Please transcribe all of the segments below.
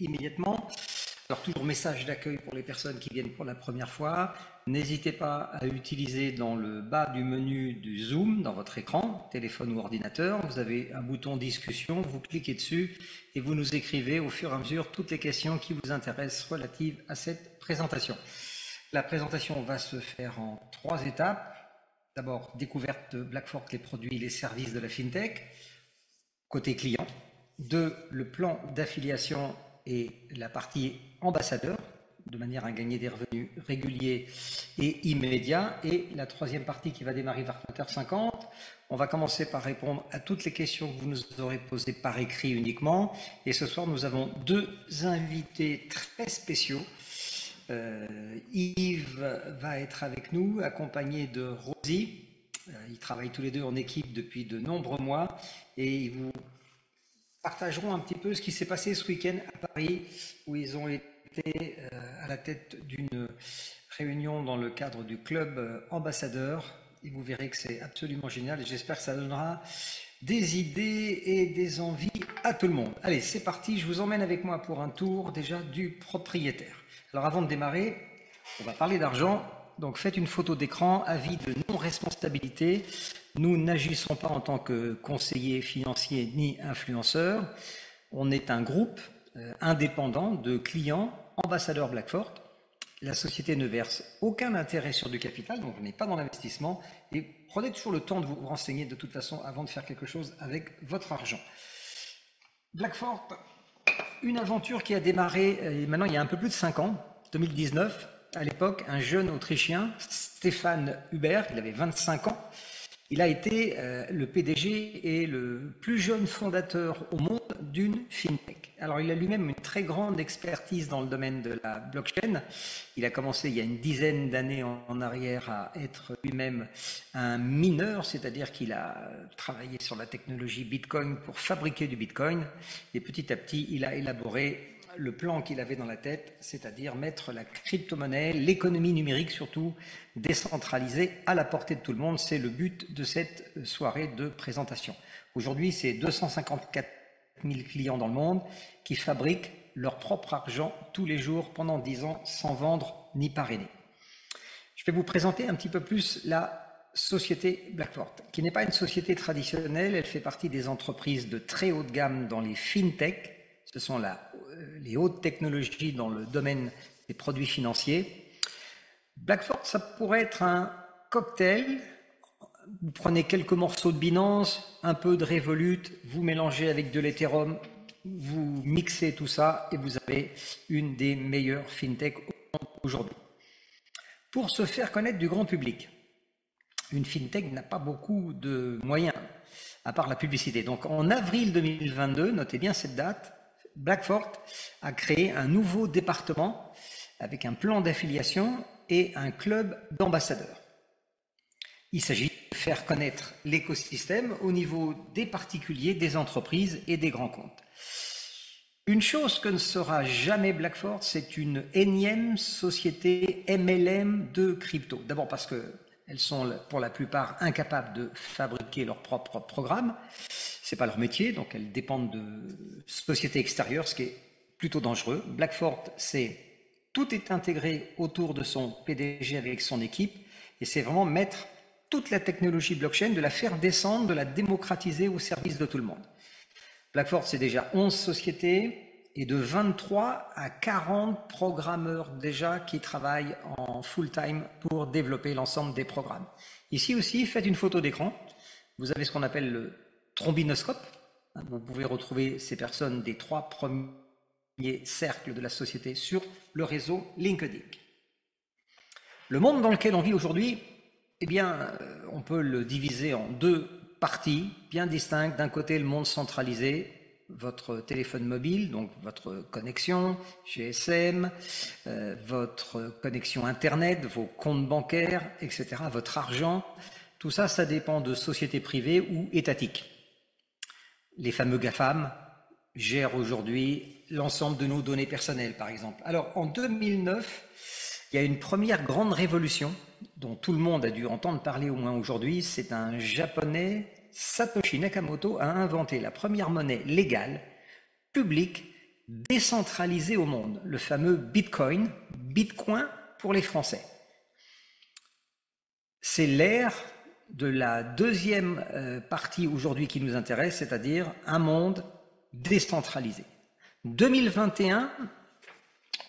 immédiatement. Alors toujours message d'accueil pour les personnes qui viennent pour la première fois. N'hésitez pas à utiliser dans le bas du menu du Zoom, dans votre écran, téléphone ou ordinateur, vous avez un bouton discussion, vous cliquez dessus et vous nous écrivez au fur et à mesure toutes les questions qui vous intéressent relatives à cette présentation. La présentation va se faire en 3 étapes. D'abord, découverte de Blackfort, les produits et les services de la FinTech, côté client. 2, le plan d'affiliation et la partie ambassadeur, de manière à gagner des revenus réguliers et immédiats. Et la 3e partie qui va démarrer vers 20h50, on va commencer par répondre à toutes les questions que vous nous aurez posées par écrit uniquement. Et ce soir, nous avons 2 invités très spéciaux. Yves va être avec nous, accompagné de Rosie. Ils travaillent tous les 2 en équipe depuis de nombreux mois et ils vous partageront un petit peu ce qui s'est passé ce week-end à Paris, où ils ont été à la tête d'une réunion dans le cadre du club ambassadeur. Et vous verrez que c'est absolument génial et j'espère que ça donnera des idées et des envies à tout le monde. Allez, c'est parti, je vous emmène avec moi pour un tour déjà du propriétaire. Alors avant de démarrer, on va parler d'argent. Donc faites une photo d'écran, avis de non-responsabilité. Nous n'agissons pas en tant que conseiller financier ni influenceur. On est un groupe indépendant de clients ambassadeurs Blackfort. La société ne verse aucun intérêt sur du capital, donc on n'est pas dans l'investissement. Et prenez toujours le temps de vous renseigner de toute façon avant de faire quelque chose avec votre argent. Blackfort, une aventure qui a démarré maintenant il y a un peu plus de 5 ans, 2019. À l'époque, un jeune Autrichien, Stéphane Hubert, il avait 25 ans. Il a été le PDG et le plus jeune fondateur au monde d'une FinTech. Alors, il a lui-même une très grande expertise dans le domaine de la blockchain. Il a commencé il y a une dizaine d'années en arrière à être lui-même un mineur, c'est-à-dire qu'il a travaillé sur la technologie Bitcoin pour fabriquer du Bitcoin. Et petit à petit, il a élaboré le plan qu'il avait dans la tête, c'est-à-dire mettre la crypto-monnaie, l'économie numérique surtout, décentralisée à la portée de tout le monde. C'est le but de cette soirée de présentation. Aujourd'hui, c'est 254 000 clients dans le monde qui fabriquent leur propre argent tous les jours pendant 10 ans sans vendre ni parrainer. Je vais vous présenter un petit peu plus la société Blackfort, qui n'est pas une société traditionnelle. Elle fait partie des entreprises de très haut de gamme dans les FinTech. Ce sont les hautes technologies dans le domaine des produits financiers. Blackfort, ça pourrait être un cocktail. Vous prenez quelques morceaux de Binance, un peu de Revolut, vous mélangez avec de l'Ethereum, vous mixez tout ça et vous avez une des meilleures FinTech aujourd'hui. Pour se faire connaître du grand public, une FinTech n'a pas beaucoup de moyens, à part la publicité. Donc en avril 2022, notez bien cette date, Blackfort a créé un nouveau département avec un plan d'affiliation et un club d'ambassadeurs. Il s'agit de faire connaître l'écosystème au niveau des particuliers, des entreprises et des grands comptes. Une chose que ne sera jamais Blackfort, c'est une énième société MLM de crypto. D'abord parce qu'elles sont pour la plupart incapables de fabriquer leur propre programme. C'est pas leur métier, donc elles dépendent de sociétés extérieures, ce qui est plutôt dangereux. Blackfort, tout est intégré autour de son PDG avec son équipe, et c'est vraiment mettre toute la technologie blockchain, de la faire descendre, de la démocratiser au service de tout le monde. Blackfort, c'est déjà 11 sociétés et de 23 à 40 programmeurs déjà qui travaillent en full-time pour développer l'ensemble des programmes. Ici aussi, faites une photo d'écran. Vous avez ce qu'on appelle le trombinoscope. Vous pouvez retrouver ces personnes des 3 premiers cercles de la société sur le réseau LinkedIn. Le monde dans lequel on vit aujourd'hui, eh bien, on peut le diviser en 2 parties bien distinctes. D'un côté, le monde centralisé, votre téléphone mobile, donc votre connexion GSM, votre connexion Internet, vos comptes bancaires, etc., votre argent. Tout ça, ça dépend de sociétés privées ou étatiques. Les fameux GAFAM gèrent aujourd'hui l'ensemble de nos données personnelles, par exemple. Alors, en 2009, il y a une première grande révolution dont tout le monde a dû entendre parler au moins aujourd'hui. C'est un Japonais, Satoshi Nakamoto, a inventé la première monnaie légale, publique, décentralisé au monde, le fameux Bitcoin, Bitcoin pour les Français. C'est l'ère de la deuxième partie aujourd'hui qui nous intéresse, c'est-à-dire un monde décentralisé. 2021,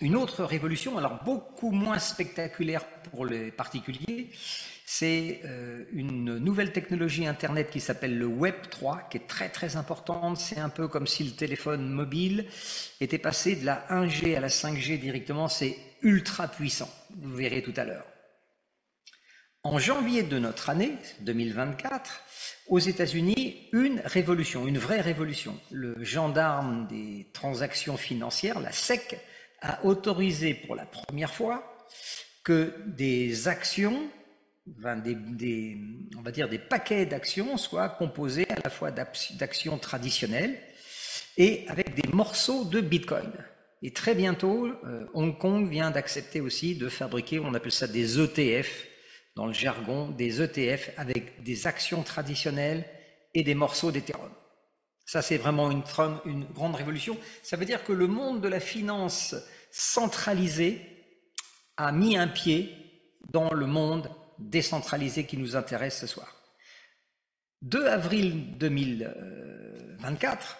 une autre révolution, alors beaucoup moins spectaculaire pour les particuliers, c'est une nouvelle technologie Internet qui s'appelle le Web 3, qui est très très importante. C'est un peu comme si le téléphone mobile était passé de la 1G à la 5G directement, c'est ultra puissant, vous verrez tout à l'heure. En janvier de notre année, 2024, aux États-Unis, une révolution, une vraie révolution. Le gendarme des transactions financières, la SEC, a autorisé pour la première fois que des actions, on va dire des paquets d'actions, soient composés à la fois d'actions traditionnelles et avec des morceaux de Bitcoin. Et très bientôt, Hong Kong vient d'accepter aussi de fabriquer, on appelle ça des ETF, dans le jargon, des ETF avec des actions traditionnelles et des morceaux d'Ethereum. Ça, c'est vraiment une grande révolution. Ça veut dire que le monde de la finance centralisée a mis un pied dans le monde décentralisé qui nous intéresse ce soir. 2 avril 2024,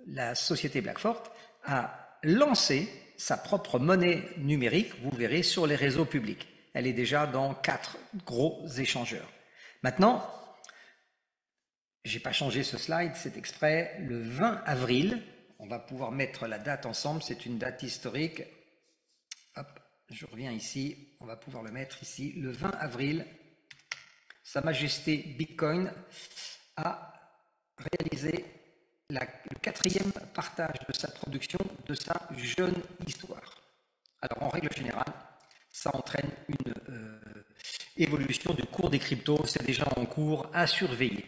la société Blackfort a lancé sa propre monnaie numérique, vous verrez, sur les réseaux publics. Elle est déjà dans 4 gros échangeurs. Maintenant, je n'ai pas changé ce slide, c'est exprès. Le 20 avril, on va pouvoir mettre la date ensemble, c'est une date historique. Hop, je reviens ici, on va pouvoir le mettre ici. Le 20 avril, Sa Majesté Bitcoin a réalisé le 4e partage de sa production, de sa jeune histoire. Alors, en règle générale, ça entraîne une évolution du cours des cryptos, c'est déjà en cours à surveiller.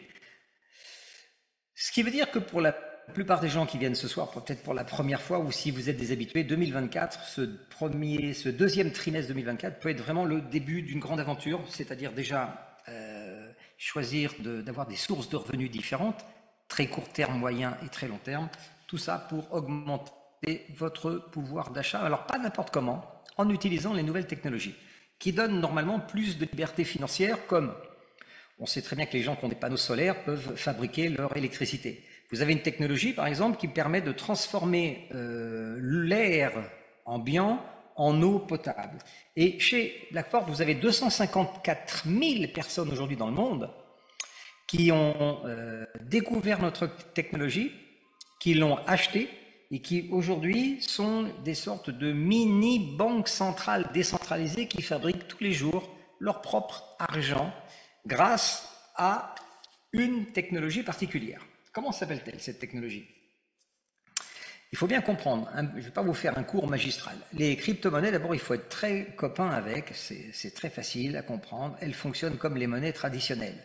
Ce qui veut dire que pour la plupart des gens qui viennent ce soir, peut-être pour la première fois, ou si vous êtes des habitués, 2024, ce deuxième trimestre 2024 peut être vraiment le début d'une grande aventure, c'est-à-dire déjà choisir d'avoir des sources de revenus différentes, très court terme, moyen et très long terme, tout ça pour augmenter votre pouvoir d'achat. Alors pas n'importe comment, en utilisant les nouvelles technologies, qui donnent normalement plus de liberté financière, comme on sait très bien que les gens qui ont des panneaux solaires peuvent fabriquer leur électricité. Vous avez une technologie, par exemple, qui permet de transformer l'air ambiant en eau potable. Et chez Blackfort, vous avez 254 000 personnes aujourd'hui dans le monde qui ont découvert notre technologie, qui l'ont achetée et qui aujourd'hui sont des sortes de mini-banques centrales décentralisées qui fabriquent tous les jours leur propre argent grâce à une technologie particulière. Comment s'appelle-t-elle cette technologie? Il faut bien comprendre, je ne vais pas vous faire un cours magistral. Les crypto-monnaies, d'abord, il faut être très copain avec, c'est très facile à comprendre. Elles fonctionnent comme les monnaies traditionnelles.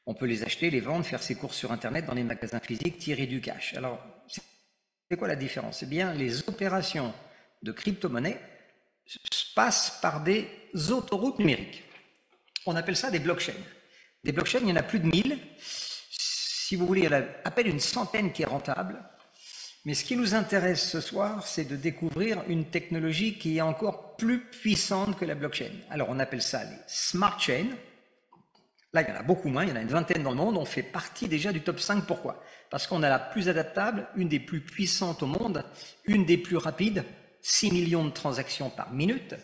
On peut les acheter, les vendre, faire ses courses sur Internet, dans les magasins physiques, tirer du cash. Alors, c'est quoi la différence? Eh bien, les opérations de crypto-monnaies passent par des autoroutes numériques. On appelle ça des blockchains. Des blockchains, il y en a plus de 1000. Si vous voulez, il y en a à peine une centaine qui est rentable. Mais ce qui nous intéresse ce soir, c'est de découvrir une technologie qui est encore plus puissante que la blockchain. Alors, on appelle ça les smart chains. Là, il y en a beaucoup moins, il y en a une vingtaine dans le monde. On fait partie déjà du top 5. Pourquoi? Parce qu'on a la plus adaptable, une des plus puissantes au monde, une des plus rapides, 6 millions de transactions par minute,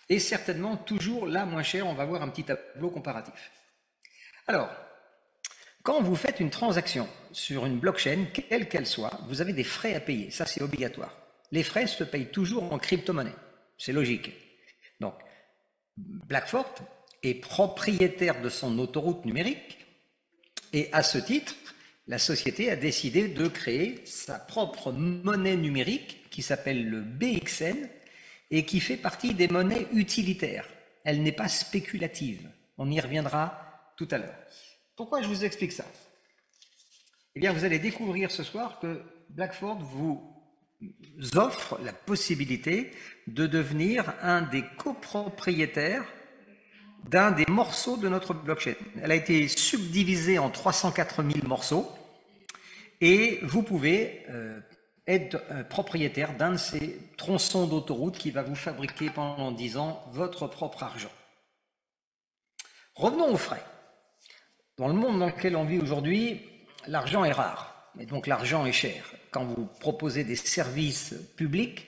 et certainement toujours la moins chère. On va voir un petit tableau comparatif. Alors, quand vous faites une transaction sur une blockchain, quelle qu'elle soit, vous avez des frais à payer. Ça, c'est obligatoire. Les frais se payent toujours en crypto-monnaie. C'est logique. Donc, Blackfort est propriétaire de son autoroute numérique et à ce titre, la société a décidé de créer sa propre monnaie numérique qui s'appelle le BXN et qui fait partie des monnaies utilitaires. Elle n'est pas spéculative. On y reviendra tout à l'heure. Pourquoi je vous explique ça? Eh bien, vous allez découvrir ce soir que Blackfort vous offre la possibilité de devenir un des copropriétaires d'un des morceaux de notre blockchain. Elle a été subdivisée en 304 000 morceaux et vous pouvez être propriétaire d'un de ces tronçons d'autoroute qui va vous fabriquer pendant 10 ans votre propre argent. Revenons aux frais. Dans le monde dans lequel on vit aujourd'hui, l'argent est rare, et donc l'argent est cher. Quand vous proposez des services publics,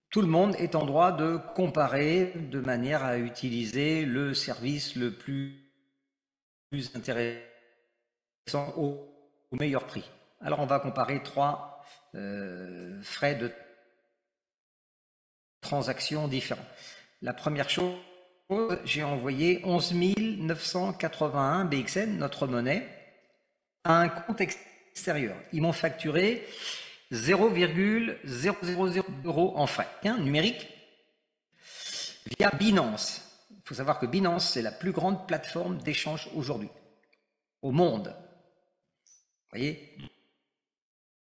tout le monde est en droit de comparer de manière à utiliser le service le plus intéressant au meilleur prix. Alors on va comparer 3 frais de transaction différents. La première chose, j'ai envoyé 11 981 BXN, notre monnaie, à un compte extérieur. Ils m'ont facturé 0,000 € en frais numériques via Binance. Il faut savoir que Binance, c'est la plus grande plateforme d'échange aujourd'hui au monde. Vous voyez?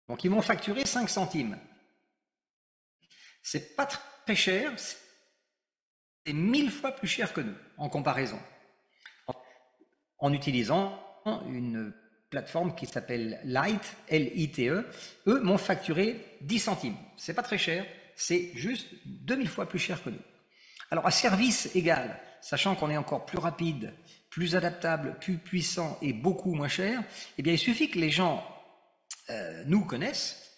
Donc ils m'ont facturé 5 centimes. C'est pas très cher, c'est 1000 fois plus cher que nous en comparaison. En utilisant une plateforme qui s'appelle Lite, L-I-T-E, eux m'ont facturé 10 centimes. C'est pas très cher, c'est juste 2000 fois plus cher que nous. Alors à service égal, sachant qu'on est encore plus rapide, plus adaptable, plus puissant et beaucoup moins cher, eh bien il suffit que les gens nous connaissent,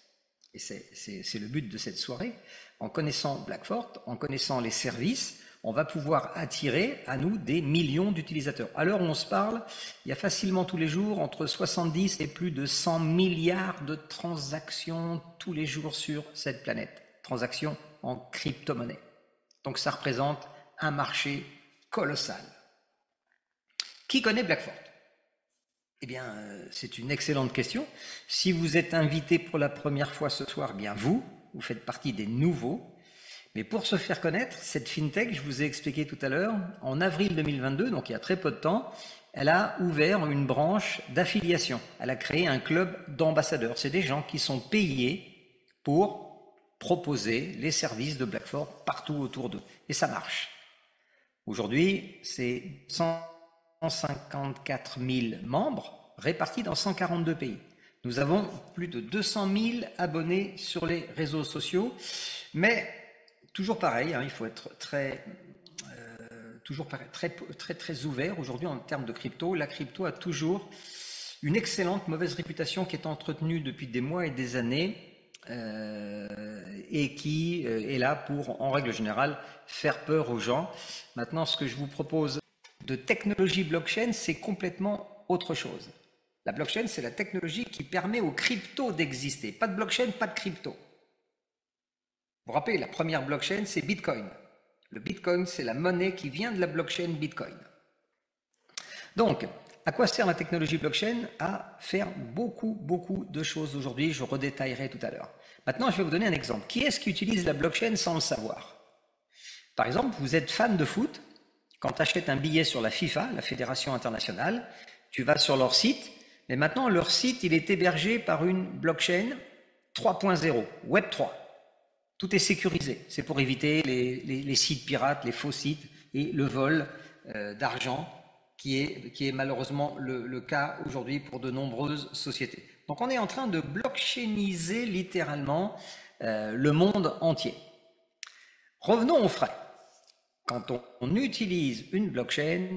et c'est le but de cette soirée, en connaissant Blackfort, en connaissant les services, on va pouvoir attirer à nous des millions d'utilisateurs. À l'heure où on se parle, il y a facilement tous les jours entre 70 et plus de 100 milliards de transactions tous les jours sur cette planète. Transactions en crypto-monnaie. Donc ça représente un marché colossal. Qui connaît Blackfort? Eh bien, c'est une excellente question. Si vous êtes invité pour la première fois ce soir, bien vous faites partie des nouveaux. Mais pour se faire connaître, cette FinTech, je vous ai expliqué tout à l'heure, en avril 2022, donc il y a très peu de temps, elle a ouvert une branche d'affiliation. Elle a créé un club d'ambassadeurs. C'est des gens qui sont payés pour proposer les services de Blackfort partout autour d'eux. Et ça marche. Aujourd'hui, c'est 154 000 membres répartis dans 142 pays. Nous avons plus de 200 000 abonnés sur les réseaux sociaux, mais toujours pareil, il faut être très ouvert. Aujourd'hui, en termes de crypto, la crypto a toujours une excellente mauvaise réputation qui est entretenue depuis des mois et des années et qui est là pour, en règle générale, faire peur aux gens. Maintenant, ce que je vous propose de technologie blockchain, c'est complètement autre chose. La blockchain, c'est la technologie qui permet aux cryptos d'exister. Pas de blockchain, pas de crypto. Vous vous rappelez, la première blockchain, c'est Bitcoin. Le Bitcoin, c'est la monnaie qui vient de la blockchain Bitcoin. Donc, à quoi sert la technologie blockchain? À faire beaucoup de choses aujourd'hui. Je redétaillerai tout à l'heure. Maintenant, je vais vous donner un exemple. Qui est-ce qui utilise la blockchain sans le savoir? Par exemple, vous êtes fan de foot. Quand tu achètes un billet sur la FIFA, la Fédération internationale, tu vas sur leur site. Mais maintenant, leur site, il est hébergé par une blockchain 3.0, Web 3. Tout est sécurisé. C'est pour éviter les sites pirates, les faux sites et le vol d'argent qui est malheureusement le cas aujourd'hui pour de nombreuses sociétés. Donc on est en train de blockchainiser littéralement le monde entier. Revenons aux frais. Quand on utilise une blockchain,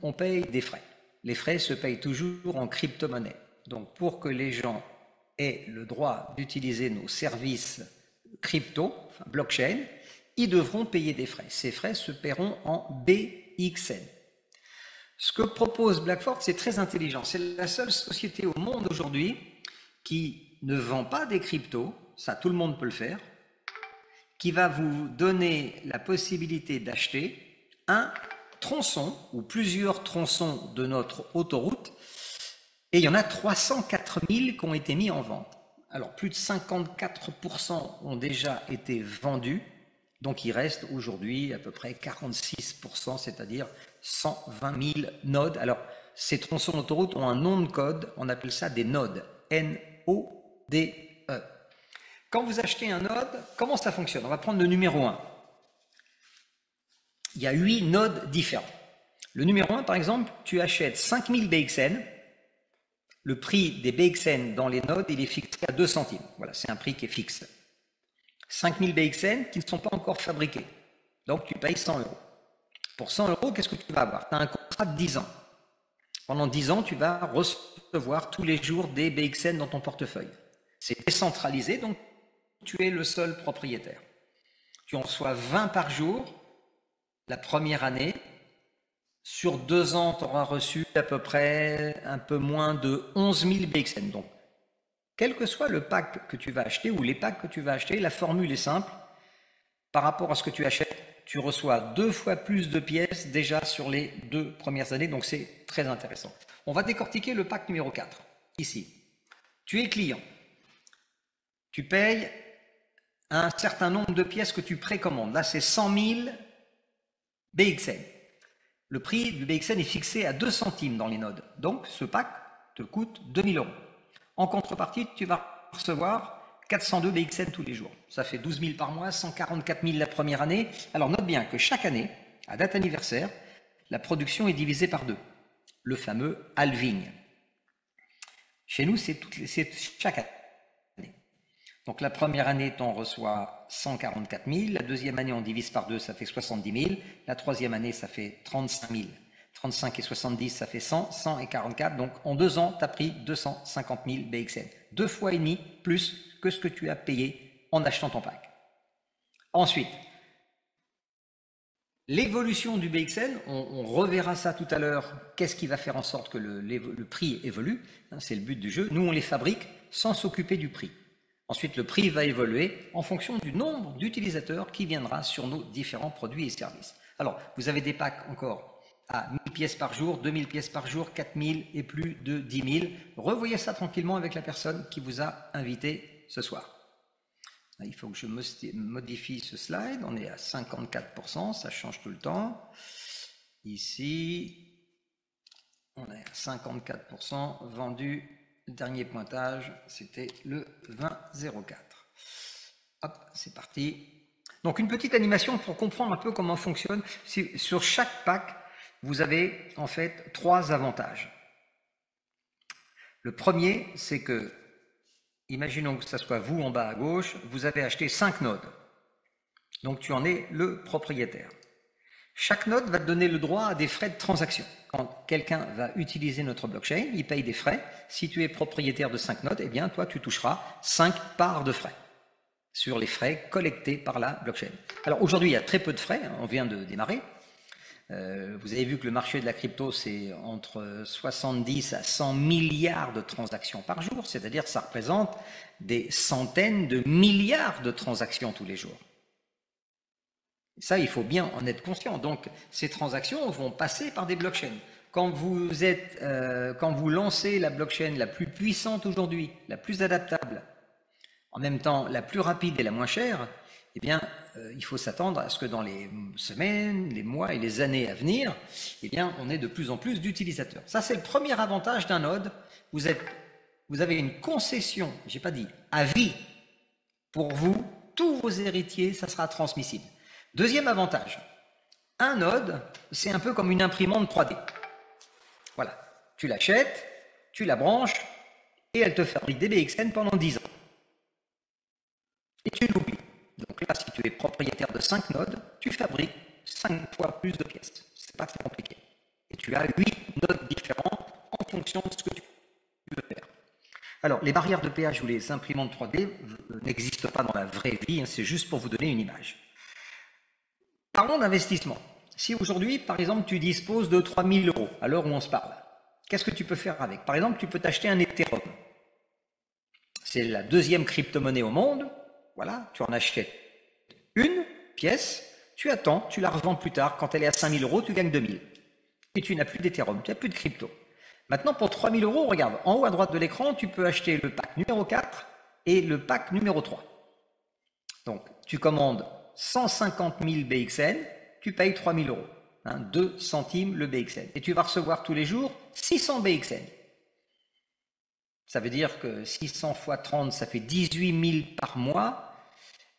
on paye des frais. Les frais se payent toujours en crypto-monnaie. Donc pour que les gens aient le droit d'utiliser nos services crypto, enfin blockchain, ils devront payer des frais. Ces frais se paieront en BXN. Ce que propose Blackfort, c'est très intelligent. C'est la seule société au monde aujourd'hui qui ne vend pas des cryptos, ça tout le monde peut le faire, qui va vous donner la possibilité d'acheter un tronçon ou plusieurs tronçons de notre autoroute, et il y en a 304 000 qui ont été mis en vente. Alors, plus de 54% ont déjà été vendus, donc il reste aujourd'hui à peu près 46%, c'est-à-dire 120 000 nodes. Alors, ces tronçons d'autoroute ont un nom de code, on appelle ça des nodes, N-O-D-E. Quand vous achetez un node, comment ça fonctionne? On va prendre le numéro 1. Il y a 8 nodes différents. Le numéro 1, par exemple, tu achètes 5000 BXN, le prix des BXN dans les nodes, il est fixé à 2 centimes. Voilà, c'est un prix qui est fixe. 5000 BXN qui ne sont pas encore fabriqués. Donc, tu payes 100 euros. Pour 100 euros, qu'est-ce que tu vas avoir? Tu as un contrat de 10 ans. Pendant 10 ans, tu vas recevoir tous les jours des BXN dans ton portefeuille. C'est décentralisé, donc tu es le seul propriétaire. Tu en reçois 20 par jour la première année. Sur 2 ans, tu auras reçu à peu près un peu moins de 11 000 BXN. Donc, quel que soit le pack que tu vas acheter ou les packs que tu vas acheter, la formule est simple. Par rapport à ce que tu achètes, tu reçois 2 fois plus de pièces déjà sur les 2 premières années. Donc, c'est très intéressant. On va décortiquer le pack numéro 4. Ici, tu es client. Tu payes un certain nombre de pièces que tu précommandes. Là, c'est 100 000 BXN. Le prix du BXN est fixé à 2 centimes dans les nodes. Donc, ce pack te coûte 2000 euros. En contrepartie, tu vas recevoir 402 BXN tous les jours. Ça fait 12 000 par mois, 144 000 la première année. Alors, note bien que chaque année, à date anniversaire, la production est divisée par 2. Le fameux halving. Chez nous, c'est chaque année. Donc, la première année, tu en reçois 144 000. La deuxième année, on divise par 2, ça fait 70 000. La troisième année, ça fait 35 000. 35 et 70, ça fait 100. 100 et 44. Donc, en 2 ans, tu as pris 250 000 BXN. 2 fois et demi plus que ce que tu as payé en achetant ton pack. Ensuite, l'évolution du BXN, on reverra ça tout à l'heure. Qu'est-ce qui va faire en sorte que le prix évolue? C'est le but du jeu. Nous, on les fabrique sans s'occuper du prix. Ensuite, le prix va évoluer en fonction du nombre d'utilisateurs qui viendra sur nos différents produits et services. Alors, vous avez des packs encore à 1000 pièces par jour, 2000 pièces par jour, 4000 et plus de 10 000. Revoyez ça tranquillement avec la personne qui vous a invité ce soir. Il faut que je modifie ce slide. On est à 54%, ça change tout le temps. Ici, on est à 54% vendu. Le dernier pointage, c'était le 20,04. Hop, c'est parti. Donc, une petite animation pour comprendre un peu comment fonctionne. Sur chaque pack, vous avez en fait 3 avantages. Le premier, c'est que, imaginons que ce soit vous en bas à gauche, vous avez acheté 5 nodes. Donc, tu en es le propriétaire. Chaque node va te donner le droit à des frais de transaction. Quand quelqu'un va utiliser notre blockchain, il paye des frais. Si tu es propriétaire de 5 nodes, eh bien, toi, tu toucheras 5 parts de frais sur les frais collectés par la blockchain. Alors, aujourd'hui, il y a très peu de frais. On vient de démarrer. Vous avez vu que le marché de la crypto, c'est entre 70 à 100 milliards de transactions par jour. C'est-à-dire que ça représente des centaines de milliards de transactions tous les jours. Ça, il faut bien en être conscient. Donc, ces transactions vont passer par des blockchains. Quand vous lancez la blockchain la plus puissante aujourd'hui, la plus adaptable, en même temps la plus rapide et la moins chère, eh bien, il faut s'attendre à ce que dans les semaines, les mois et les années à venir, eh bien, on ait de plus en plus d'utilisateurs. Ça, c'est le premier avantage d'un node. Vous avez une concession, j'ai pas dit, à vie pour vous, tous vos héritiers, ça sera transmissible. Deuxième avantage, un node, c'est un peu comme une imprimante 3D. Voilà, tu l'achètes, tu la branches, et elle te fabrique des BXN pendant 10 ans. Et tu l'oublies. Donc là, si tu es propriétaire de 5 nodes, tu fabriques 5 fois plus de pièces. C'est pas très compliqué. Et tu as 8 nodes différents en fonction de ce que tu veux faire. Alors, les barrières de péage ou les imprimantes 3D n'existent pas dans la vraie vie, c'est juste pour vous donner une image. Parlons d'investissement. Si aujourd'hui, par exemple, tu disposes de 3 000 euros à l'heure où on se parle, qu'est-ce que tu peux faire avec? Par exemple, tu peux t'acheter un Ethereum. C'est la deuxième crypto-monnaie au monde. Voilà, tu en achètes une pièce, tu attends, tu la revends plus tard. Quand elle est à 5 000 euros, tu gagnes 2 000. Et tu n'as plus d'Ethereum, tu n'as plus de crypto. Maintenant, pour 3 000 euros, regarde, en haut à droite de l'écran, tu peux acheter le pack numéro 4 et le pack numéro 3. Donc, tu commandes 150 000 BXN, tu payes 3 000 euros. 2 centimes le BXN. Et tu vas recevoir tous les jours 600 BXN. Ça veut dire que 600 fois 30, ça fait 18 000 par mois.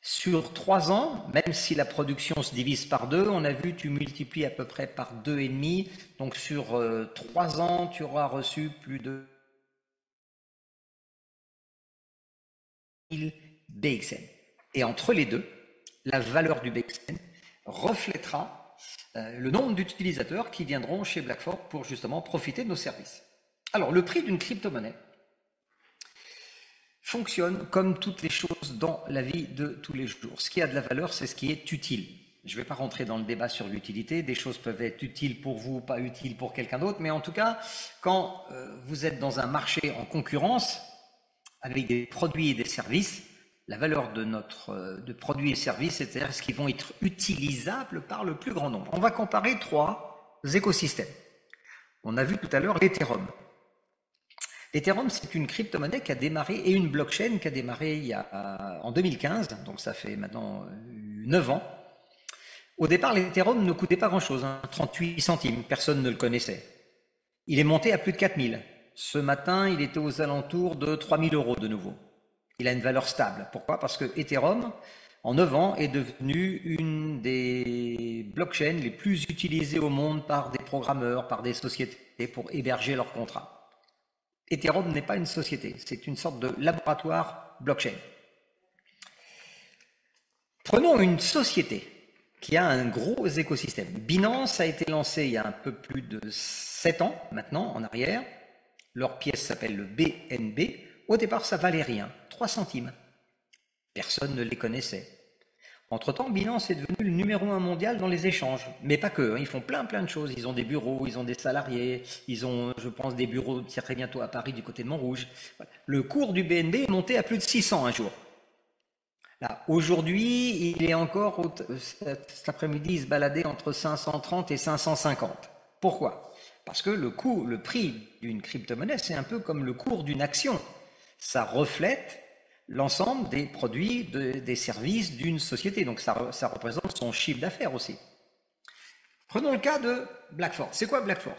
Sur 3 ans, même si la production se divise par 2, on a vu, tu multiplies à peu près par 2,5. Donc sur 3 ans, tu auras reçu plus de BXN. Et entre les deux, la valeur du BXN reflètera le nombre d'utilisateurs qui viendront chez Blackford pour justement profiter de nos services. Alors, le prix d'une crypto-monnaie fonctionne comme toutes les choses dans la vie de tous les jours. Ce qui a de la valeur, c'est ce qui est utile. Je ne vais pas rentrer dans le débat sur l'utilité. Des choses peuvent être utiles pour vous, pas utiles pour quelqu'un d'autre. Mais en tout cas, quand vous êtes dans un marché en concurrence avec des produits et des services, la valeur de produits et services, c'est-à-dire ce qui vont être utilisables par le plus grand nombre. On va comparer 3 écosystèmes. On a vu tout à l'heure l'Ethereum. L'Ethereum, c'est une crypto-monnaie qui a démarré, et une blockchain qui a démarré en 2015, donc ça fait maintenant 9 ans. Au départ, l'Ethereum ne coûtait pas grand-chose, 38 centimes, personne ne le connaissait. Il est monté à plus de 4000. Ce matin, il était aux alentours de 3000 € de nouveau. Il a une valeur stable. Pourquoi? Parce que Ethereum, en 9 ans, est devenu une des blockchains les plus utilisées au monde par des programmeurs, par des sociétés pour héberger leurs contrats. Ethereum n'est pas une société, c'est une sorte de laboratoire blockchain. Prenons une société qui a un gros écosystème. Binance a été lancé il y a un peu plus de 7 ans maintenant en arrière. Leur pièce s'appelle le BNB. Au départ, ça valait rien, 3 centimes. Personne ne les connaissait. Entre-temps, Binance est devenu le numéro 1 mondial dans les échanges. Mais pas que, ils font plein de choses. Ils ont des bureaux, ils ont des salariés, ils ont, je pense, des bureaux très bientôt à Paris du côté de Montrouge. Le cours du BNB est monté à plus de 600 un jour. Là, aujourd'hui, il est encore, cet après-midi, il se baladait entre 530 et 550. Pourquoi? Parce que le prix d'une crypto-monnaie, c'est un peu comme le cours d'une action. Ça reflète l'ensemble des produits, des services d'une société. Donc ça représente son chiffre d'affaires aussi. Prenons le cas de Blackford. C'est quoi Blackford?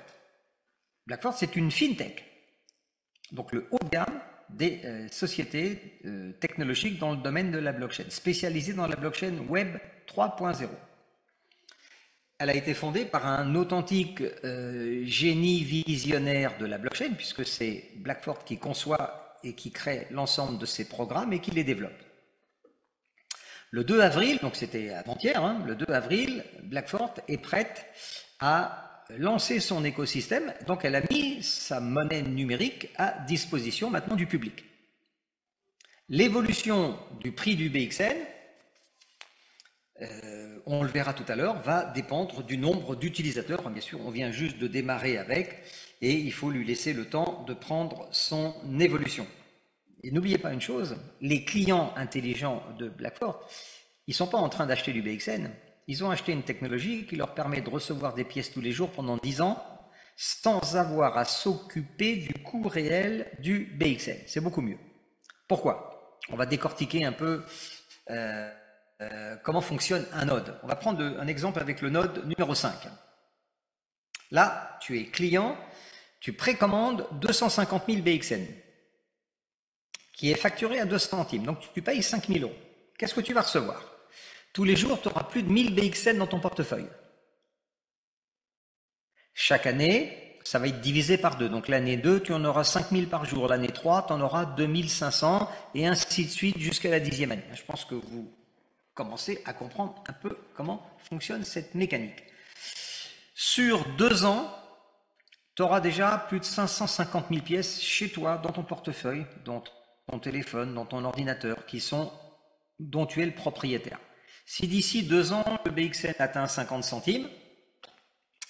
Blackford, c'est une fintech. Donc le haut de gamme des sociétés technologiques dans le domaine de la blockchain, spécialisée dans la blockchain Web 3.0. Elle a été fondée par un authentique génie visionnaire de la blockchain, puisque c'est Blackford qui conçoit et qui crée l'ensemble de ces programmes et qui les développe. Le 2 avril, donc c'était avant-hier, le 2 avril, Blackford est prête à lancer son écosystème, donc elle a mis sa monnaie numérique à disposition maintenant du public. L'évolution du prix du BXN, on le verra tout à l'heure, va dépendre du nombre d'utilisateurs. Bien sûr, on vient juste de démarrer avec, et il faut lui laisser le temps de prendre son évolution. Et n'oubliez pas une chose, les clients intelligents de Blackford, ils ne sont pas en train d'acheter du BXN, ils ont acheté une technologie qui leur permet de recevoir des pièces tous les jours pendant 10 ans sans avoir à s'occuper du coût réel du BXN. C'est beaucoup mieux. Pourquoi? On va décortiquer un peu comment fonctionne un node. On va prendre un exemple avec le node numéro 5. Là, tu es client, tu précommandes 250 000 BXN, qui est facturé à 2 centimes. Donc, tu payes 5 000 €. Qu'est-ce que tu vas recevoir? Tous les jours, tu auras plus de 1000 BXN dans ton portefeuille. Chaque année, ça va être divisé par 2. Donc, l'année 2, tu en auras 5 000 par jour. L'année 3, tu en auras 2500 et ainsi de suite jusqu'à la 10e année. Je pense que vous commencez à comprendre un peu comment fonctionne cette mécanique. Sur 2 ans, tu auras déjà plus de 550 000 pièces chez toi, dans ton portefeuille, dans ton téléphone, dans ton ordinateur, dont tu es le propriétaire. Si d'ici 2 ans, le BXN atteint 50 centimes,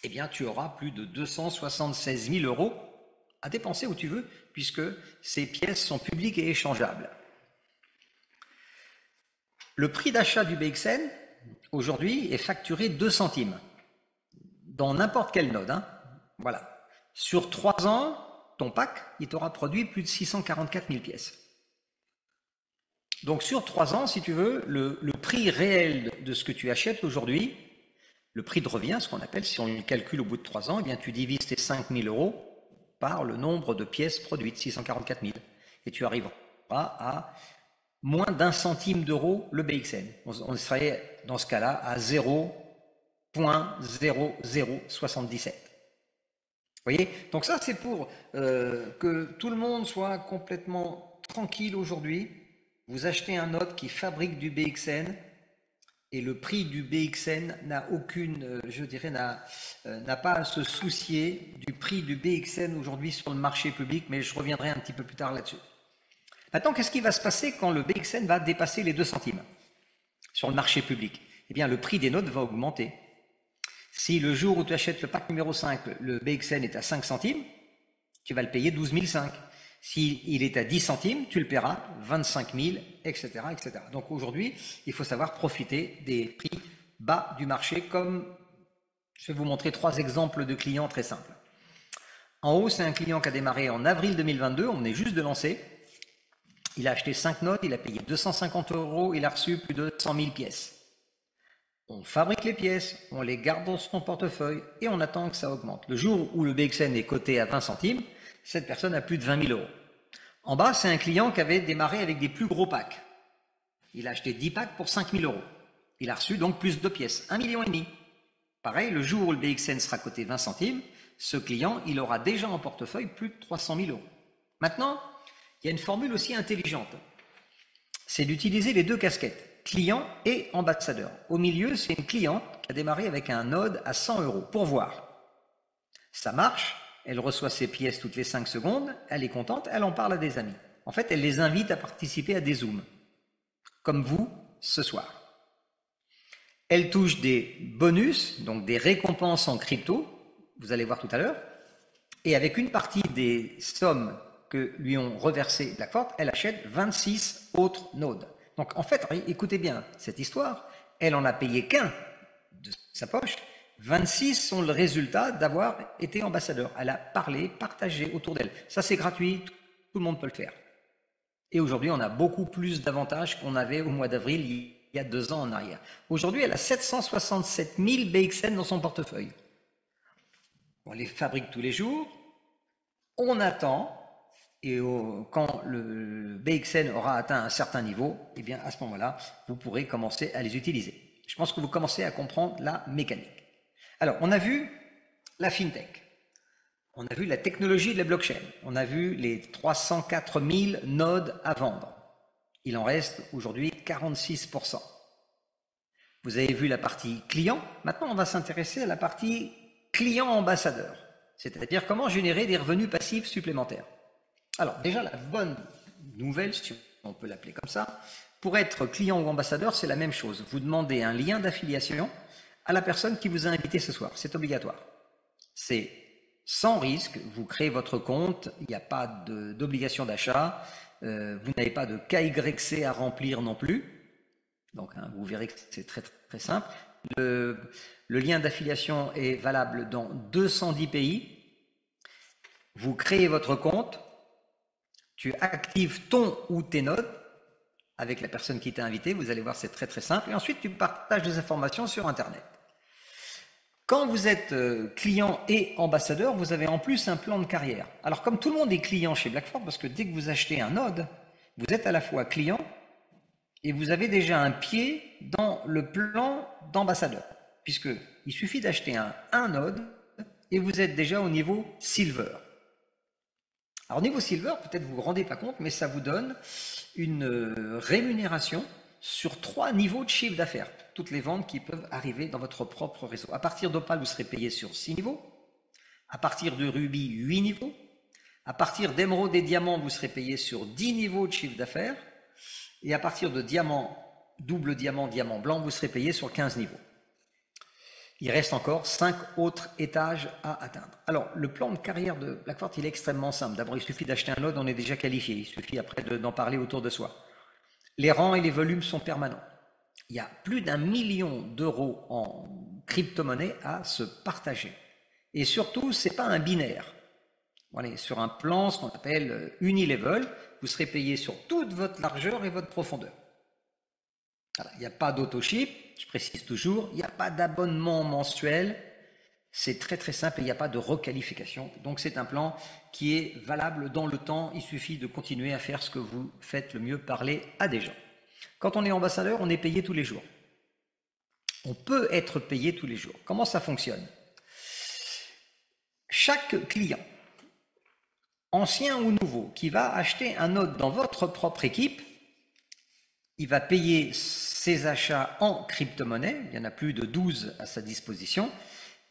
eh bien, tu auras plus de 276 000 € à dépenser où tu veux, puisque ces pièces sont publiques et échangeables. Le prix d'achat du BXN, aujourd'hui, est facturé 2 centimes, dans n'importe quel node. Voilà. Sur 3 ans, ton pack, il t'aura produit plus de 644 000 pièces. Donc sur 3 ans, si tu veux, le prix réel de ce que tu achètes aujourd'hui, le prix de revient, ce qu'on appelle, si on le calcule au bout de 3 ans, eh bien tu divises tes 5 000 € par le nombre de pièces produites, 644 000. Et tu arriveras à moins d'1 centime d'euro le BXN. On serait dans ce cas-là à 0,0077. Vous voyez? Donc ça, c'est pour que tout le monde soit complètement tranquille aujourd'hui. vous achetez un node qui fabrique du BXN et le prix du BXN n'a aucune, je dirais, n'a pas à se soucier du prix du BXN aujourd'hui sur le marché public, mais je reviendrai un petit peu plus tard là-dessus. Maintenant, qu'est-ce qui va se passer quand le BXN va dépasser les 2 centimes sur le marché public? Eh bien, le prix des nodes va augmenter. Si le jour où tu achètes le pack numéro 5, le BXN est à 5 centimes, tu vas le payer 12 500. S'il est à 10 centimes, tu le paieras 25 000, etc., etc. Donc aujourd'hui, il faut savoir profiter des prix bas du marché, comme je vais vous montrer 3 exemples de clients très simples. En haut, c'est un client qui a démarré en avril 2022, on est juste de lancer. Il a acheté 5 nodes, il a payé 250 €, il a reçu plus de 100 000 pièces. On fabrique les pièces, on les garde dans son portefeuille et on attend que ça augmente. Le jour où le BXN est coté à 20 centimes, cette personne a plus de 20 000 €. En bas, c'est un client qui avait démarré avec des plus gros packs. Il a acheté 10 packs pour 5 000 €. Il a reçu donc plus de pièces, 1,5 million. Pareil, le jour où le BXN sera coté 20 centimes, ce client, il aura déjà en portefeuille plus de 300 000 €. Maintenant, il y a une formule aussi intelligente. C'est d'utiliser les 2 casquettes, client et ambassadeur. Au milieu, c'est une cliente qui a démarré avec un node à 100 € pour voir. Ça marche, elle reçoit ses pièces toutes les 5 secondes, elle est contente, elle en parle à des amis. En fait, elle les invite à participer à des Zooms, comme vous ce soir. Elle touche des bonus, donc des récompenses en crypto, vous allez voir tout à l'heure, et avec une partie des sommes que lui ont reversé Blackfort, elle achète 26 autres nodes. Donc en fait, écoutez bien cette histoire, elle en a payé qu'un de sa poche, 26 sont le résultat d'avoir été ambassadeur. Elle a parlé, partagé autour d'elle. Ça c'est gratuit, tout le monde peut le faire. Et aujourd'hui, on a beaucoup plus d'avantages qu'on avait au mois d'avril, il y a 2 ans en arrière. Aujourd'hui, elle a 767 000 BXN dans son portefeuille. On les fabrique tous les jours, on attend, et quand le BXN aura atteint un certain niveau, eh bien à ce moment-là, vous pourrez commencer à les utiliser. Je pense que vous commencez à comprendre la mécanique. Alors, on a vu la FinTech, on a vu la technologie de la blockchain, on a vu les 304 000 nodes à vendre. Il en reste aujourd'hui 46%. Vous avez vu la partie client, maintenant on va s'intéresser à la partie client-ambassadeur, c'est-à-dire comment générer des revenus passifs supplémentaires. Alors déjà, la bonne nouvelle, si on peut l'appeler comme ça, pour être client ou ambassadeur, c'est la même chose. Vous demandez un lien d'affiliation à la personne qui vous a invité ce soir. C'est obligatoire. C'est sans risque. Vous créez votre compte. Il n'y a pas d'obligation d'achat. Vous n'avez pas de KYC à remplir non plus. Donc, vous verrez que c'est très, très simple. Le lien d'affiliation est valable dans 210 pays. Vous créez votre compte. Tu actives ton ou tes nodes avec la personne qui t'a invité. Vous allez voir, c'est très très simple. Et ensuite, tu partages des informations sur Internet. Quand vous êtes client et ambassadeur, vous avez en plus un plan de carrière. Alors, comme tout le monde est client chez Blackfort, parce que dès que vous achetez un node, vous êtes à la fois client et vous avez déjà un pied dans le plan d'ambassadeur. Puisqu'il suffit d'acheter un node et vous êtes déjà au niveau Silver. Alors, niveau Silver, peut-être vous ne vous rendez pas compte, mais ça vous donne une rémunération sur 3 niveaux de chiffre d'affaires. Toutes les ventes qui peuvent arriver dans votre propre réseau. À partir d'Opal, vous serez payé sur 6 niveaux. À partir de Ruby, 8 niveaux. À partir d'Émeraude et Diamant, vous serez payé sur 10 niveaux de chiffre d'affaires. Et à partir de Diamant, double diamant, diamant blanc, vous serez payé sur 15 niveaux. Il reste encore 5 autres étages à atteindre. Alors, le plan de carrière de Blackfort, il est extrêmement simple. D'abord, il suffit d'acheter un node, on est déjà qualifié. Il suffit après d'en parler autour de soi. Les rangs et les volumes sont permanents. Il y a plus d'1 million d'euros en crypto-monnaie à se partager. Et surtout, ce n'est pas un binaire. On est sur un plan, ce qu'on appelle unilevel. Vous serez payé sur toute votre largeur et votre profondeur. Voilà, il n'y a pas d'autoship, je précise toujours, il n'y a pas d'abonnement mensuel, c'est très très simple et il n'y a pas de requalification. Donc c'est un plan qui est valable dans le temps, il suffit de continuer à faire ce que vous faites le mieux, parler à des gens. Quand on est ambassadeur, on est payé tous les jours. On peut être payé tous les jours. Comment ça fonctionne? Chaque client, ancien ou nouveau, qui va acheter un node dans votre propre équipe, il va payer ses achats en crypto-monnaie, il y en a plus de 12 à sa disposition,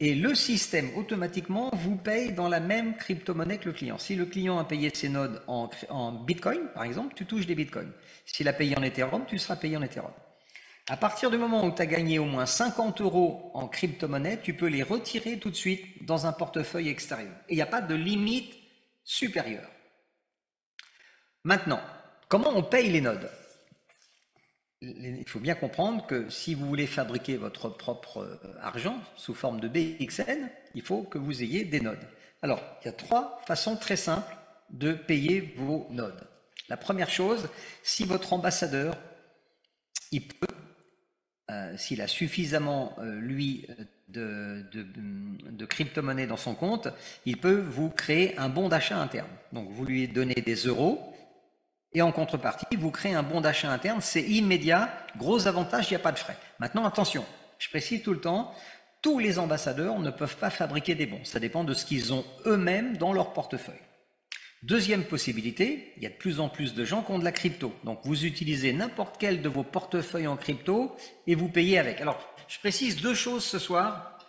et le système automatiquement vous paye dans la même crypto-monnaie que le client. Si le client a payé ses nodes en Bitcoin, par exemple, tu touches des Bitcoins. S'il a payé en Ethereum, tu seras payé en Ethereum. À partir du moment où tu as gagné au moins 50 € en crypto-monnaie, tu peux les retirer tout de suite dans un portefeuille extérieur. Et il n'y a pas de limite supérieure. Maintenant, comment on paye les nodes? Il faut bien comprendre que si vous voulez fabriquer votre propre argent sous forme de BXN, il faut que vous ayez des nodes. Alors, il y a 3 façons très simples de payer vos nodes. La première chose, si votre ambassadeur, il peut, s'il a suffisamment, lui, de crypto-monnaie dans son compte, il peut vous créer un bon d'achat interne. Donc, vous lui donnez des euros, et en contrepartie, vous créez un bon d'achat interne, c'est immédiat, gros avantage, il n'y a pas de frais. Maintenant, attention, je précise tout le temps, tous les ambassadeurs ne peuvent pas fabriquer des bons, ça dépend de ce qu'ils ont eux-mêmes dans leur portefeuille. Deuxième possibilité, il y a de plus en plus de gens qui ont de la crypto, donc vous utilisez n'importe quel de vos portefeuilles en crypto et vous payez avec. Alors, je précise 2 choses ce soir,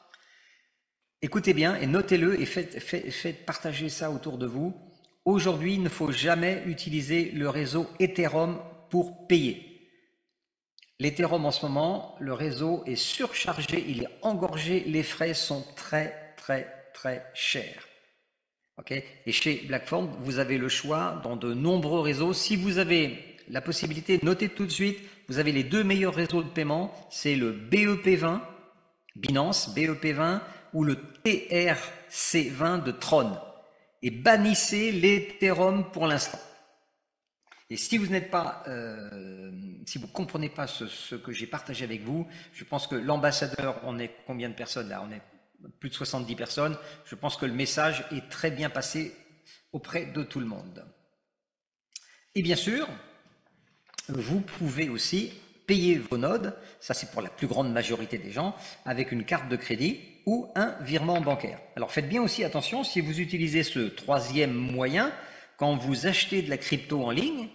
écoutez bien et notez-le et faites partager ça autour de vous. Aujourd'hui, il ne faut jamais utiliser le réseau Ethereum pour payer. L'Ethereum en ce moment, le réseau est surchargé, il est engorgé, les frais sont très chers. Okay, et chez Blackthorn, vous avez le choix dans de nombreux réseaux. Si vous avez la possibilité, notez tout de suite, vous avez les 2 meilleurs réseaux de paiement, c'est le BEP20, Binance, BEP20 ou le TRC20 de Tron. Et bannissez l'Ethereum pour l'instant. Et si vous n'êtes pas, si vous comprenez pas ce que j'ai partagé avec vous, je pense que l'ambassadeur, on est combien de personnes là? On est plus de 70 personnes. Je pense que le message est très bien passé auprès de tout le monde. Et bien sûr, vous pouvez aussi payer vos nodes, ça c'est pour la plus grande majorité des gens, avec une carte de crédit ou un virement bancaire. Alors faites bien aussi attention, si vous utilisez ce 3e moyen, quand vous achetez de la crypto en ligne,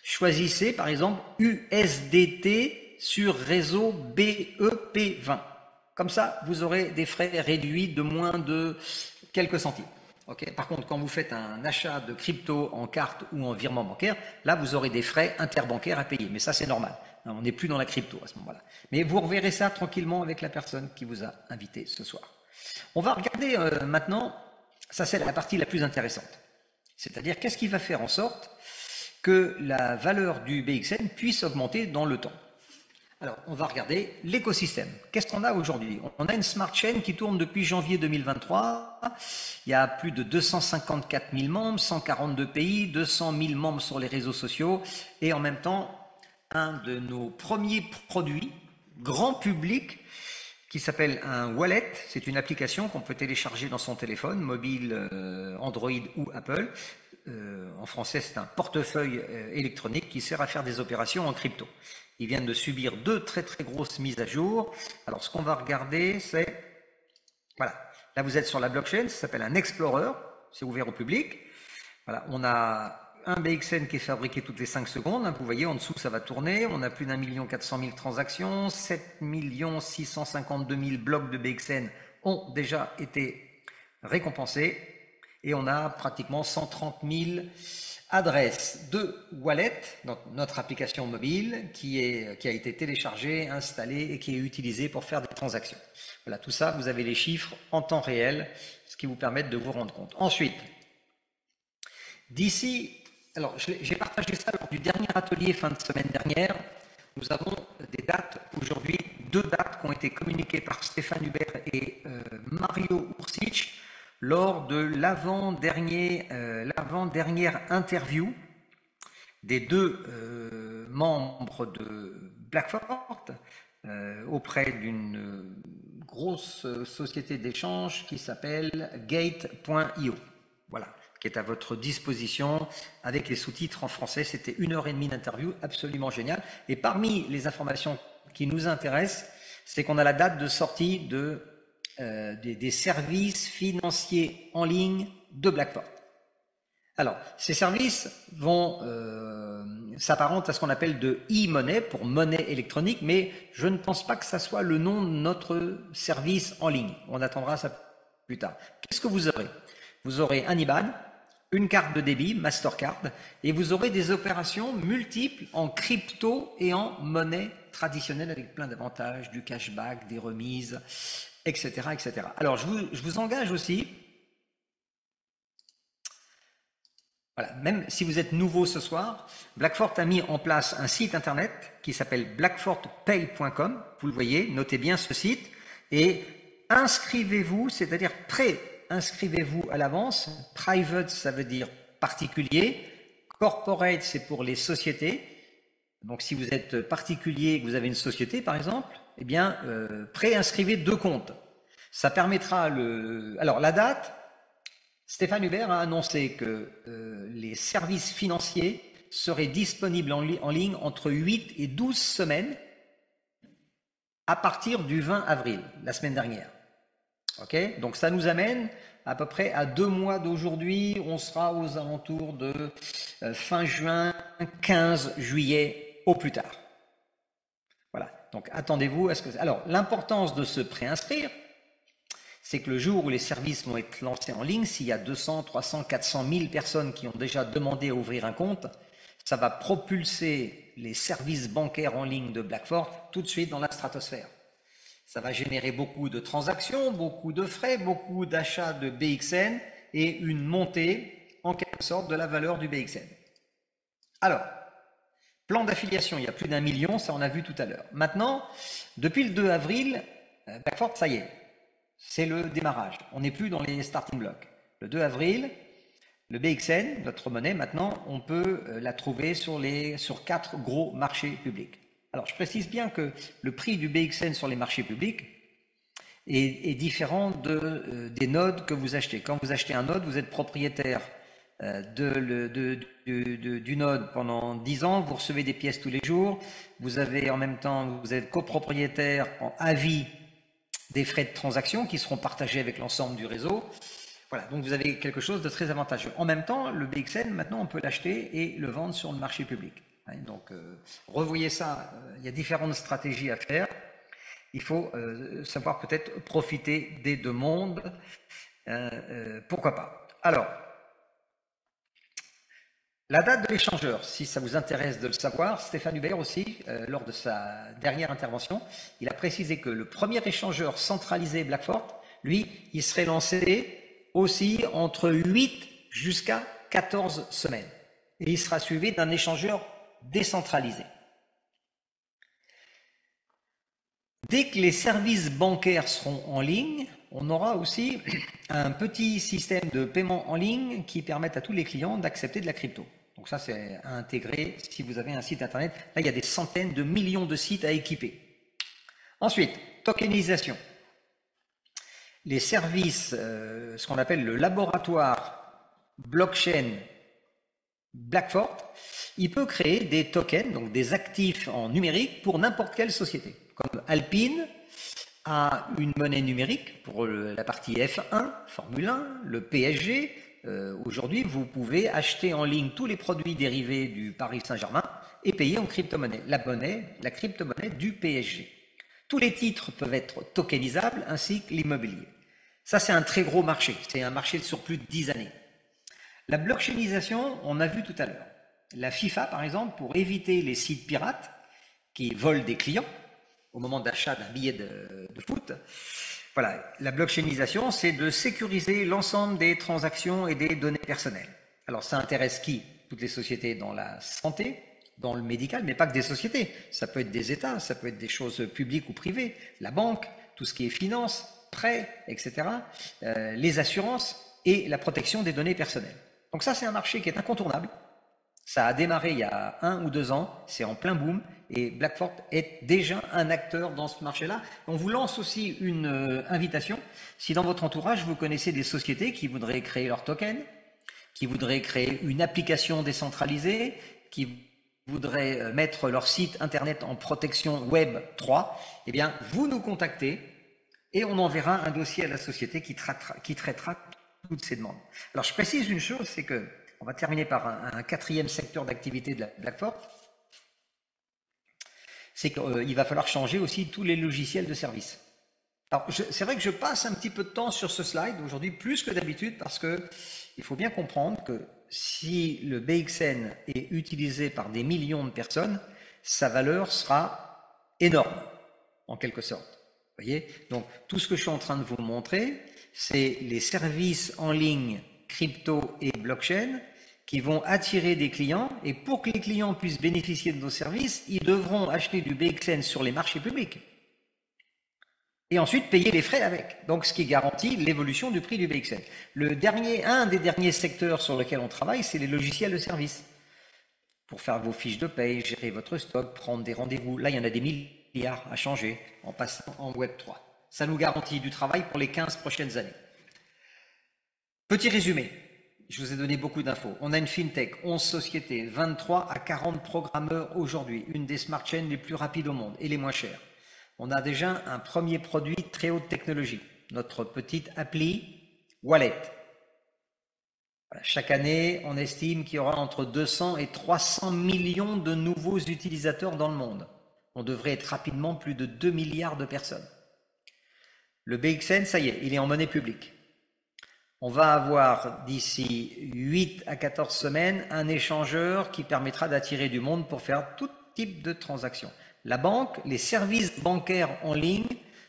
choisissez par exemple USDT sur réseau BEP20. Comme ça, vous aurez des frais réduits de moins de quelques centimes. Okay. Par contre, quand vous faites un achat de crypto en carte ou en virement bancaire, là, vous aurez des frais interbancaires à payer. Mais ça, c'est normal. On n'est plus dans la crypto à ce moment-là. Mais vous reverrez ça tranquillement avec la personne qui vous a invité ce soir. On va regarder maintenant, ça c'est la partie la plus intéressante. C'est-à-dire, qu'est-ce qui va faire en sorte que la valeur du BXN puisse augmenter dans le temps? Alors, on va regarder l'écosystème. Qu'est-ce qu'on a aujourd'hui? On a une smart chain qui tourne depuis janvier 2023. Il y a plus de 254 000 membres, 142 pays, 200 000 membres sur les réseaux sociaux. Et en même temps, un de nos premiers produits, grand public, qui s'appelle un wallet. C'est une application qu'on peut télécharger dans son téléphone, mobile, Android ou Apple. En français, c'est un portefeuille électronique qui sert à faire des opérations en crypto. Ils viennent de subir 2 très grosses mises à jour. Alors, ce qu'on va regarder, c'est... Voilà, là vous êtes sur la blockchain, ça s'appelle un Explorer, c'est ouvert au public. Voilà, on a un BXN qui est fabriqué toutes les 5 secondes. Vous voyez, en dessous, ça va tourner. On a plus d'1 400 000 transactions. 7 652 000 blocs de BXN ont déjà été récompensés. Et on a pratiquement 130 000 adresses de wallet, donc notre application mobile, qui a été téléchargée, installée et qui est utilisée pour faire des transactions. Voilà, tout ça, vous avez les chiffres en temps réel, ce qui vous permet de vous rendre compte. Ensuite, d'ici, alors j'ai partagé ça lors du dernier atelier fin de semaine dernière. Nous avons des dates aujourd'hui, 2 dates qui ont été communiquées par Stéphane Hubert et Mario Ursic lors de l'avant-dernière interview des 2 membres de Blackfort auprès d'une grosse société d'échange qui s'appelle Gate.io. Voilà, qui est à votre disposition avec les sous-titres en français. C'était 1h30 d'interview, absolument génial. Et parmi les informations qui nous intéressent, c'est qu'on a la date de sortie des services financiers en ligne de Blackfort. Alors, ces services vont s'apparentent à ce qu'on appelle de e-money pour monnaie électronique, mais je ne pense pas que ça soit le nom de notre service en ligne. On attendra ça plus tard. Qu'est-ce que vous aurez? Vous aurez un IBAN, une carte de débit, Mastercard, et vous aurez des opérations multiples en crypto et en monnaie traditionnelle avec plein d'avantages, du cashback, des remises, etc., etc. Alors, je vous engage aussi. Voilà, même si vous êtes nouveau ce soir, Blackfort a mis en place un site internet qui s'appelle blackfortpay.com. Vous le voyez, notez bien ce site et inscrivez-vous, c'est-à-dire pré-inscrivez-vous à l'avance. Private, ça veut dire particulier. Corporate, c'est pour les sociétés. Donc si vous êtes particulier et que vous avez une société, par exemple, eh bien, pré-inscrivez 2 comptes. Ça permettra Alors, la date, Stéphane Hubert a annoncé que les services financiers seraient disponibles en ligne entre 8 et 12 semaines à partir du 20 avril, la semaine dernière. Ok, donc ça nous amène à peu près à 2 mois d'aujourd'hui. On sera aux alentours de fin juin, 15 juillet au plus tard. Voilà, donc attendez-vous à ce que... Alors, l'importance de se préinscrire, c'est que le jour où les services vont être lancés en ligne, s'il y a 200, 300, 400 000 personnes qui ont déjà demandé à ouvrir un compte, ça va propulser les services bancaires en ligne de Blackfort tout de suite dans la stratosphère. Ça va générer beaucoup de transactions, beaucoup de frais, beaucoup d'achats de BXN et une montée en quelque sorte de la valeur du BXN. Alors, plan d'affiliation, il y a plus d'1 million, ça on a vu tout à l'heure. Maintenant, depuis le 2 avril, Blackfort, ça y est. C'est le démarrage. On n'est plus dans les starting blocks. Le 2 avril, le BXN, notre monnaie, maintenant, on peut la trouver sur 4 gros marchés publics. Alors, je précise bien que le prix du BXN sur les marchés publics est différent des nodes que vous achetez. Quand vous achetez un node, vous êtes propriétaire du node pendant 10 ans, vous recevez des pièces tous les jours, vous avez en même temps, vous êtes copropriétaire à vie des frais de transaction qui seront partagés avec l'ensemble du réseau. Voilà, donc vous avez quelque chose de très avantageux. En même temps, le BXN, maintenant, on peut l'acheter et le vendre sur le marché public. Donc, revoyez ça, il y a différentes stratégies à faire. Il faut savoir peut-être profiter des 2 mondes. Pourquoi pas? Alors, la date de l'échangeur, si ça vous intéresse de le savoir, Stéphane Hubert aussi, lors de sa dernière intervention, il a précisé que le premier échangeur centralisé Blackfort, lui, il serait lancé aussi entre 8 jusqu'à 14 semaines. Et il sera suivi d'un échangeur décentralisé. Dès que les services bancaires seront en ligne, on aura aussi un petit système de paiement en ligne qui permet à tous les clients d'accepter de la crypto. Donc ça, c'est à intégrer si vous avez un site internet. Là, il y a des centaines de millions de sites à équiper. Ensuite, tokenisation. Les services, ce qu'on appelle le laboratoire blockchain Blackfort, il peut créer des tokens, donc des actifs en numérique pour n'importe quelle société. Comme Alpine a une monnaie numérique pour la partie F1, Formule 1, le PSG. Aujourd'hui, vous pouvez acheter en ligne tous les produits dérivés du Paris Saint-Germain et payer en crypto-monnaie, la crypto-monnaie du PSG. Tous les titres peuvent être tokenisables ainsi que l'immobilier. Ça, c'est un très gros marché. C'est un marché sur plus de 10 années. La blockchainisation, on a vu tout à l'heure. La FIFA, par exemple, pour éviter les sites pirates qui volent des clients au moment d'achat d'un billet de foot. Voilà, la blockchainisation, c'est de sécuriser l'ensemble des transactions et des données personnelles. Alors, ça intéresse qui? Toutes les sociétés dans la santé, dans le médical, mais pas que des sociétés. Ça peut être des États, ça peut être des choses publiques ou privées, la banque, tout ce qui est finance, prêts, etc., les assurances et la protection des données personnelles. Donc ça, c'est un marché qui est incontournable. Ça a démarré il y a 1 ou 2 ans, c'est en plein boom et Blackfort est déjà un acteur dans ce marché-là. On vous lance aussi une invitation. Si dans votre entourage, vous connaissez des sociétés qui voudraient créer leur token, qui voudraient créer une application décentralisée, qui voudraient mettre leur site internet en protection Web 3, eh bien, vous nous contactez et on enverra un dossier à la société qui traitera toutes ces demandes. Alors, je précise une chose, c'est que on va terminer par un quatrième secteur d'activité de la BlackFort, c'est qu'il va falloir changer aussi tous les logiciels de service. Alors, c'est vrai que je passe un petit peu de temps sur ce slide aujourd'hui, plus que d'habitude, parce que il faut bien comprendre que si le BXN est utilisé par des millions de personnes, sa valeur sera énorme, en quelque sorte. Vous voyez? Donc, tout ce que je suis en train de vous montrer, c'est les services en ligne crypto et blockchain qui vont attirer des clients, et pour que les clients puissent bénéficier de nos services, ils devront acheter du BXN sur les marchés publics et ensuite payer les frais avec. Donc, ce qui garantit l'évolution du prix du BXN. Un des derniers secteurs sur lesquels on travaille, c'est les logiciels de service. Pour faire vos fiches de paye, gérer votre stock, prendre des rendez-vous. Là, il y en a des milliards à changer en passant en Web3. Ça nous garantit du travail pour les 15 prochaines années. Petit résumé. Je vous ai donné beaucoup d'infos. On a une fintech, 11 sociétés, 23 à 40 programmeurs aujourd'hui, une des smart chains les plus rapides au monde et les moins chères. On a déjà un premier produit très haute technologie, notre petite appli Wallet. Voilà, chaque année, on estime qu'il y aura entre 200 et 300 millions de nouveaux utilisateurs dans le monde. On devrait être rapidement plus de 2 milliards de personnes. Le BXN, ça y est, il est en monnaie publique. On va avoir d'ici 8 à 14 semaines un échangeur qui permettra d'attirer du monde pour faire tout type de transactions. La banque, les services bancaires en ligne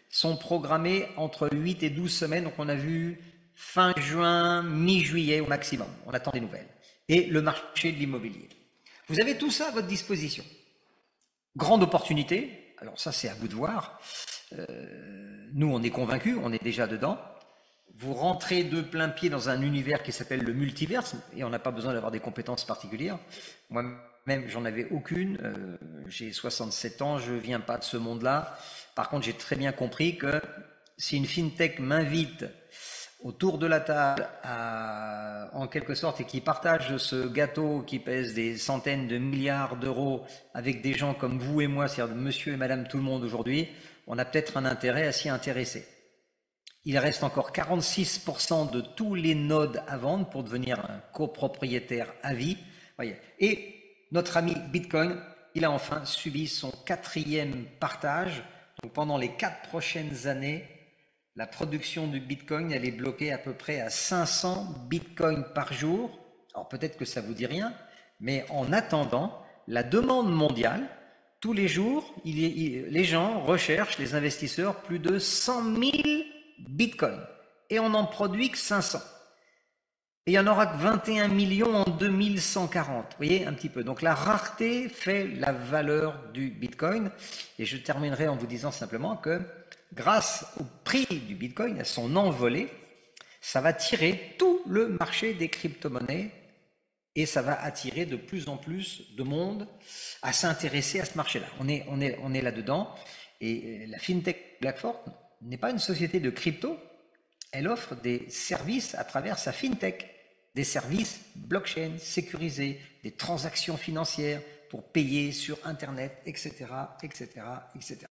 sont programmés entre 8 et 12 semaines, donc on a vu fin juin, mi-juillet au maximum. On attend des nouvelles. Et le marché de l'immobilier. Vous avez tout ça à votre disposition. Grande opportunité, alors ça c'est à vous de voir. Nous on est convaincus, on est déjà dedans. Vous rentrez de plein pied dans un univers qui s'appelle le multiverse, et on n'a pas besoin d'avoir des compétences particulières. Moi-même, j'en avais aucune. J'ai 67 ans, je viens pas de ce monde-là. Par contre, j'ai très bien compris que si une fintech m'invite autour de la table, en quelque sorte, et qui partage ce gâteau qui pèse des centaines de milliards d'euros avec des gens comme vous et moi, c'est-à-dire monsieur et madame tout le monde aujourd'hui, on a peut-être un intérêt à s'y intéresser. Il reste encore 46% de tous les nodes à vendre pour devenir un copropriétaire à vie. Voyez. Et notre ami Bitcoin, il a enfin subi son 4e partage. Donc pendant les 4 prochaines années, la production du Bitcoin, elle est bloquée à peu près à 500 Bitcoins par jour. Alors peut-être que ça vous dit rien, mais en attendant, la demande mondiale, tous les jours, les gens recherchent, les investisseurs, plus de 100 000 Bitcoin, et on n'en produit que 500. Et il n'y en aura que 21 millions en 2140. Vous voyez un petit peu. Donc la rareté fait la valeur du Bitcoin. Et je terminerai en vous disant simplement que grâce au prix du Bitcoin, à son envolée, ça va tirer tout le marché des crypto-monnaies et ça va attirer de plus en plus de monde à s'intéresser à ce marché-là. On est là-dedans. Et la fintech BlackFort n'est pas une société de crypto, elle offre des services à travers sa fintech, des services blockchain sécurisés, des transactions financières pour payer sur Internet, etc., etc., etc.